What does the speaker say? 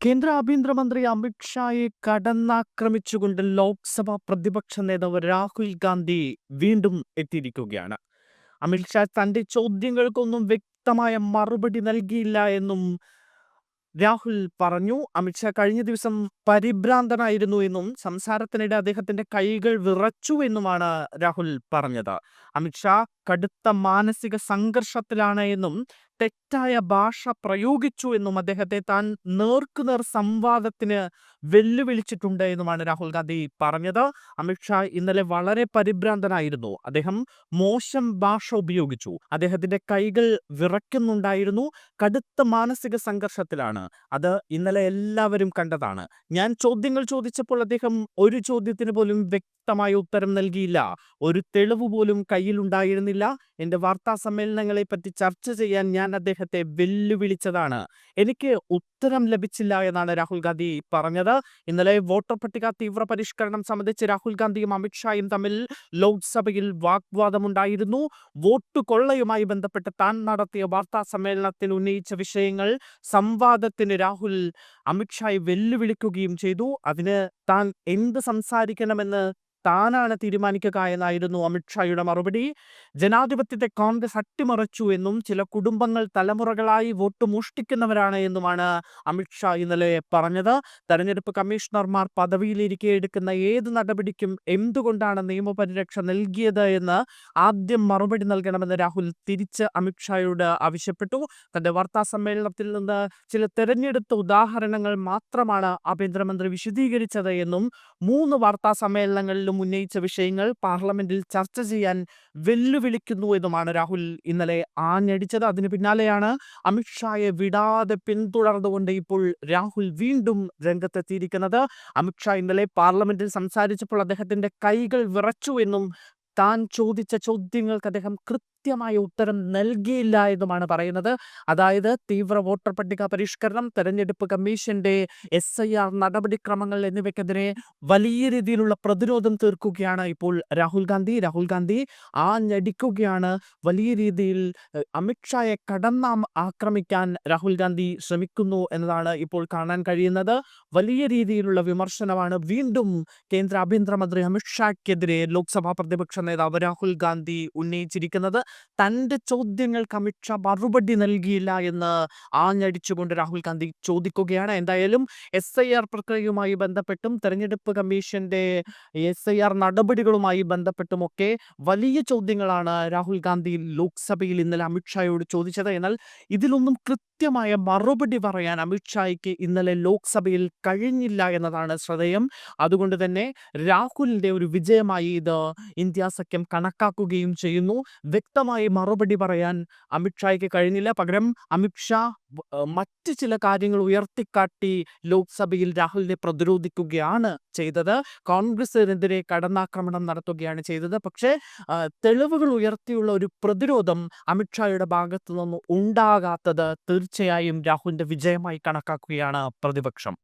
കേന്ദ്ര ആഭ്യന്തരമന്ത്രി അമിത് ഷായെ കടന്നാക്രമിച്ചുകൊണ്ട് ലോക്സഭാ പ്രതിപക്ഷ നേതാവ് രാഹുൽ ഗാന്ധി വീണ്ടും എത്തിയിരിക്കുകയാണ്. അമിത് ഷാ തന്റെ ചോദ്യങ്ങൾക്കൊന്നും വ്യക്തമായ മറുപടി നൽകിയില്ല എന്നും രാഹുൽ പറഞ്ഞു. അമിത്ഷാ കഴിഞ്ഞ ദിവസം പരിഭ്രാന്തനായിരുന്നു എന്നും സംസാരത്തിനിടെ അദ്ദേഹത്തിന്റെ കൈകൾ വിറച്ചു എന്നുമാണ് രാഹുൽ പറഞ്ഞത്. അമിത്ഷാ കടുത്ത മാനസിക സംഘർഷത്തിലാണ് എന്നും തെറ്റായ ഭാഷ പ്രയോഗിച്ചു എന്നും അദ്ദേഹത്തെ താൻ നേർക്കുനേർ സംവാദത്തിന് വെല്ലുവിളിച്ചിട്ടുണ്ട് എന്നുമാണ് രാഹുൽ ഗാന്ധി പറഞ്ഞത്. അമിത്ഷാ ഇന്നലെ വളരെ പരിഭ്രാന്തനായിരുന്നു. അദ്ദേഹം മോശം ഭാഷ ഉപയോഗിച്ചു. അദ്ദേഹത്തിന്റെ കൈകൾ വിറയ്ക്കുന്നുണ്ടായിരുന്നു. കടുത്ത മാനസിക സംഘർഷത്തിലാണ്. അത് ഇന്നലെ എല്ലാവരും കണ്ടതാണ്. ഞാൻ ചോദ്യങ്ങൾ ചോദിച്ചപ്പോൾ അദ്ദേഹം ഒരു ചോദ്യത്തിന് പോലും വ്യക്തമായ ഉത്തരം നൽകിയില്ല. ഒരു തെളിവ് പോലും കയ്യിലുണ്ടായിരുന്നില്ല. എന്റെ വാർത്താ സമ്മേളനങ്ങളെ പറ്റി ചർച്ച ചെയ്യാൻ ഞാൻ അദ്ദേഹത്തെ വെല്ലുവിളിച്ചതാണ്. എനിക്ക് ഉത്തരം ലഭിച്ചില്ല എന്നാണ് രാഹുൽ ഗാന്ധി പറഞ്ഞത്. ഇന്നലെ വോട്ടർ പട്ടിക തീവ്ര പരിഷ്കരണം സംബന്ധിച്ച് രാഹുൽ ഗാന്ധിയും അമിത്ഷായും തമ്മിൽ ലോക്സഭയിൽ വാഗ്വാദമുണ്ടായിരുന്നു. വോട്ട് കൊള്ളയുമായി ബന്ധപ്പെട്ട് താൻ നടത്തിയ വാർത്താ സമ്മേളനത്തിൽ ഉന്നയിച്ച വിഷയങ്ങൾ സംവാദത്തിന് രാഹുൽ അമിത്ഷായെ വെല്ലുവിളിക്കുകയും ചെയ്തു. അതിന് താൻ എന്ത് സംസാരിക്കണമെന്ന് താനാണ് തീരുമാനിക്കുക എന്നായിരുന്നു അമിത്ഷായുടെ മറുപടി. ജനാധിപത്യത്തെ കോൺഗ്രസ് അട്ടിമറിച്ചു എന്നും ചില കുടുംബങ്ങൾ തലമുറകളായി വോട്ട് മോഷ്ടിക്കുന്നവരാണ് എന്നുമാണ് അമിത്ഷാ ഇന്നലെ പറഞ്ഞത്. തെരഞ്ഞെടുപ്പ് കമ്മീഷണർമാർ പദവിയിലിരിക്കെ എടുക്കുന്ന ഏത് നടപടിക്കും എന്തുകൊണ്ടാണ് നിയമപരിരക്ഷ നൽകിയത് എന്ന് ആദ്യം മറുപടി നൽകണമെന്ന് രാഹുൽ തിരിച്ച് അമിത്ഷായോട് ആവശ്യപ്പെട്ടു. തന്റെ വാർത്താ സമ്മേളനത്തിൽ നിന്ന് ചില തെരഞ്ഞെടുത്ത ഉദാഹരണങ്ങൾ മാത്രമാണ് ആഭ്യന്തരമന്ത്രി വിശദീകരിച്ചത് എന്നും 3 വാർത്താ സമ്മേളനങ്ങളിലും ഉന്നയിച്ച വിഷയങ്ങൾ പാർലമെന്റിൽ ചർച്ച ചെയ്യാൻ വെല്ലുവിളിക്കുന്നു എന്നുമാണ് രാഹുൽ ഇന്നലെ ആഞ്ഞടിച്ചത്. അതിന് പിന്നാലെയാണ് അമിത്ഷായെ വിടാതെ പിന്തുടർന്നുകൊണ്ട് ഇപ്പോൾ രാഹുൽ വീണ്ടും രംഗത്തെത്തിയിരിക്കുന്നത്. അമിത്ഷാ ഇന്നലെ പാർലമെന്റിൽ സംസാരിച്ചപ്പോൾ അദ്ദേഹത്തിന്റെ കൈകൾ വിറച്ചു എന്നും താൻ ചോദിച്ച ചോദ്യങ്ങൾക്ക് അദ്ദേഹം കൃത്യമായ ഉത്തരം നൽകിയില്ല എന്നുമാണ് പറയുന്നത്. അതായത് തീവ്ര വോട്ടർ പട്ടിക പരിഷ്കരണം, തെരഞ്ഞെടുപ്പ് കമ്മീഷന്റെ SIR നടപടിക്രമങ്ങൾ എന്നിവയ്ക്കെതിരെ വലിയ രീതിയിലുള്ള പ്രതിരോധം തീർക്കുകയാണ് ഇപ്പോൾ രാഹുൽ ഗാന്ധി. രാഹുൽ ഗാന്ധി ആഞ്ഞടിക്കുകയാണ്. വലിയ രീതിയിൽ അമിത്ഷായെ ആക്രമിക്കാൻ രാഹുൽ ഗാന്ധി ശ്രമിക്കുന്നു എന്നതാണ് ഇപ്പോൾ കാണാൻ കഴിയുന്നത്. വലിയ രീതിയിലുള്ള വിമർശനമാണ് വീണ്ടും കേന്ദ്ര ആഭ്യന്തരമന്ത്രി അമിത്ഷായ്ക്കെതിരെ ലോക്സഭാ പ്രതിപക്ഷ നേതാവ് രാഹുൽ ഗാന്ധി ഉന്നയിച്ചിരിക്കുന്നത്. തന്റെ ചോദ്യങ്ങൾക്ക് അമിത്ഷാ മറുപടി നൽകിയില്ല എന്ന് ആഞ്ഞടിച്ചുകൊണ്ട് രാഹുൽ ഗാന്ധി ചോദിക്കുകയാണ്. എന്തായാലും SIR പ്രക്രിയയുമായി ബന്ധപ്പെട്ടും തെരഞ്ഞെടുപ്പ് കമ്മീഷന്റെ SIR നടപടികളുമായി ബന്ധപ്പെട്ടുമൊക്കെ വലിയ ചോദ്യങ്ങളാണ് രാഹുൽ ഗാന്ധി ലോക്സഭയിൽ ഇന്നലെ അമിത്ഷായോട് ചോദിച്ചത്. എന്നാൽ ഇതിലൊന്നും കൃത്യമായ മറുപടി പറയാൻ അമിത്ഷായ്ക്ക് ഇന്നലെ ലോക്സഭയിൽ കഴിഞ്ഞില്ല എന്നതാണ് ശ്രദ്ധേയം. അതുകൊണ്ട് തന്നെ രാഹുലിന്റെ ഒരു വിജയമായി ഇത് ഇന്ത്യ സഖ്യം കണക്കാക്കുകയും ചെയ്യുന്നു. വ്യക്തമായി മറുപടി പറയാൻ അമിത്ഷായ്ക്ക് കഴിഞ്ഞില്ല. പകരം അമിത്ഷാ മറ്റ് ചില കാര്യങ്ങൾ ഉയർത്തിക്കാട്ടി ലോക്സഭയിൽ രാഹുലിനെ പ്രതിരോധിക്കുകയാണ് ചെയ്തത്. കോൺഗ്രസിനെതിരെ കടന്നാക്രമണം നടത്തുകയാണ് ചെയ്തത്. പക്ഷേ തെളിവുകൾ ഉയർത്തിയുള്ള ഒരു പ്രതിരോധം അമിത്ഷായുടെ ഭാഗത്തു നിന്ന് ഉണ്ടാകാത്തത് തീർച്ചയായും രാഹുലിന്റെ വിജയമായി കണക്കാക്കുകയാണ് പ്രതിപക്ഷം.